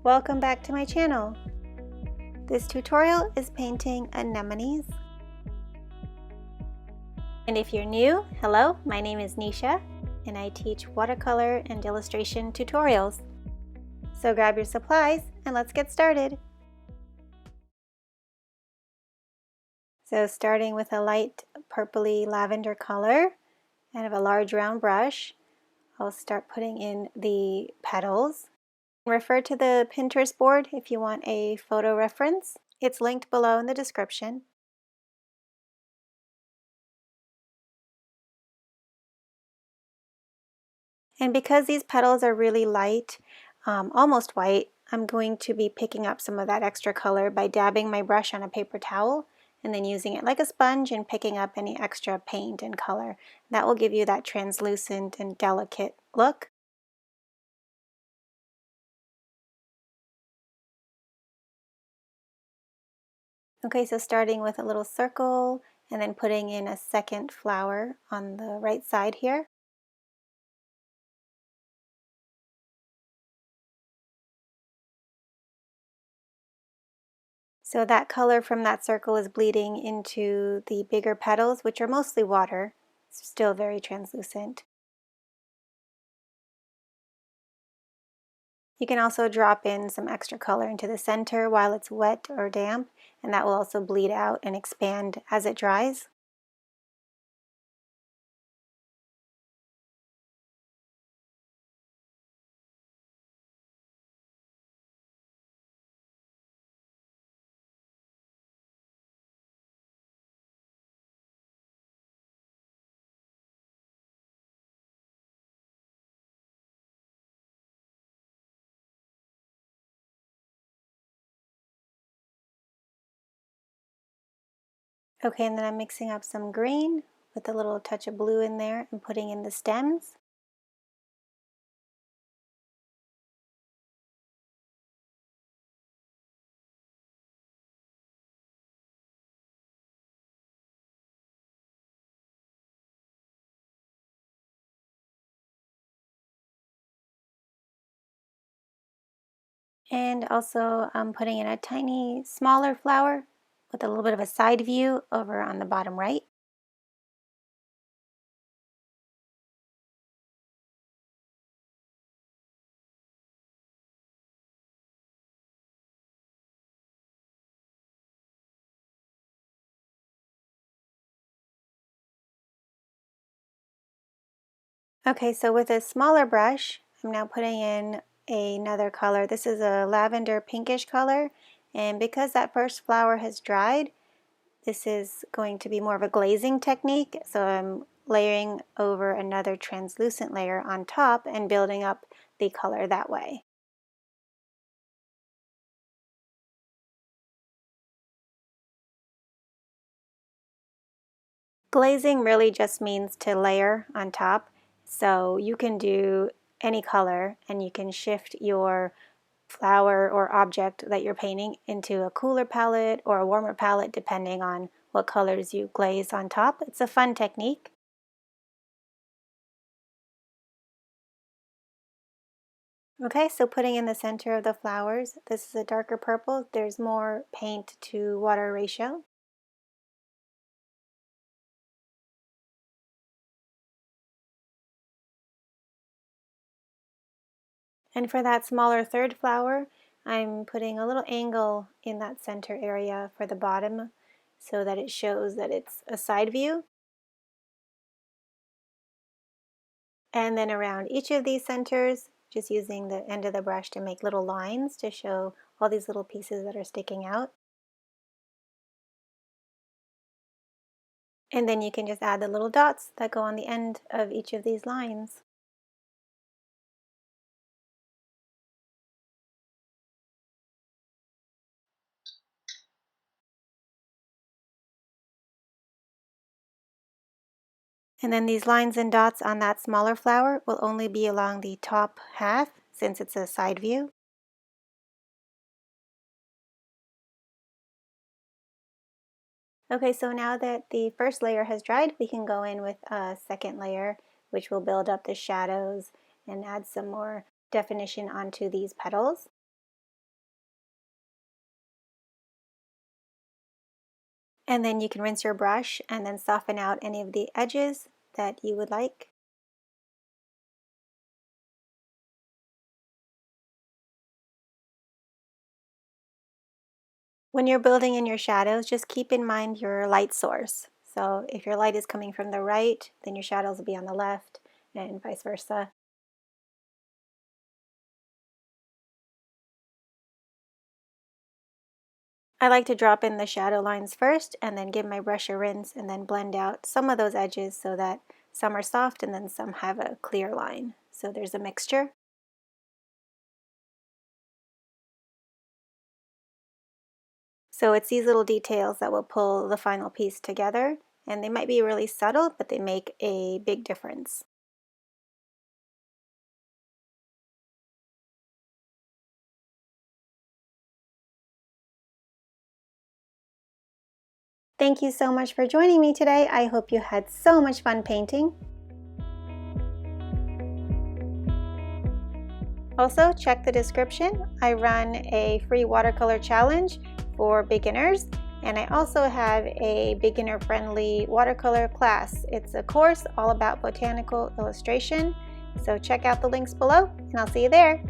Welcome back to my channel. This tutorial is painting anemones. And if you're new, hello, my name is Nisha and I teach watercolor and illustration tutorials. So grab your supplies and let's get started. So starting with a light purpley lavender color, I have a large round brush. I'll start putting in the petals. Refer to the Pinterest board if you want a photo reference. It's linked below in the description. And because these petals are really light, almost white, I'm going to be picking up some of that extra color by dabbing my brush on a paper towel and then using it like a sponge and picking up any extra paint and color. That will give you that translucent and delicate look. Okay, so starting with a little circle and then putting in a second flower on the right side here. So that color from that circle is bleeding into the bigger petals, which are mostly water. It's still very translucent. You can also drop in some extra color into the center while it's wet or damp, and that will also bleed out and expand as it dries. Okay, and then I'm mixing up some green with a little touch of blue in there and putting in the stems. And also I'm putting in a tiny smaller flower with a little bit of a side view over on the bottom right. Okay, so with a smaller brush, I'm now putting in another color. This is a lavender pinkish color, and because that first flower has dried, this is going to be more of a glazing technique, so I'm layering over another translucent layer on top and building up the color that way. Glazing really just means to layer on top, so you can do any color and you can shift your flower or object that you're painting into a cooler palette or a warmer palette depending on what colors you glaze on top. It's a fun technique. Okay, so putting in the center of the flowers, this is a darker purple. There's more paint to water ratio. And for that smaller third flower, I'm putting a little angle in that center area for the bottom so that it shows that it's a side view. And then around each of these centers, just using the end of the brush to make little lines to show all these little pieces that are sticking out. And then you can just add the little dots that go on the end of each of these lines. And then these lines and dots on that smaller flower will only be along the top half since it's a side view. Okay, so now that the first layer has dried, we can go in with a second layer, which will build up the shadows and add some more definition onto these petals. And then you can rinse your brush and then soften out any of the edges that you would like. When you're building in your shadows, just keep in mind your light source. So if your light is coming from the right, then your shadows will be on the left, and vice versa. I like to drop in the shadow lines first and then give my brush a rinse and then blend out some of those edges so that some are soft and then some have a clear line. So there's a mixture. So it's these little details that will pull the final piece together, and they might be really subtle, but they make a big difference. Thank you so much for joining me today. I hope you had so much fun painting. Also, check the description. I run a free watercolor challenge for beginners, and I also have a beginner-friendly watercolor class. It's a course all about botanical illustration. So check out the links below, and I'll see you there.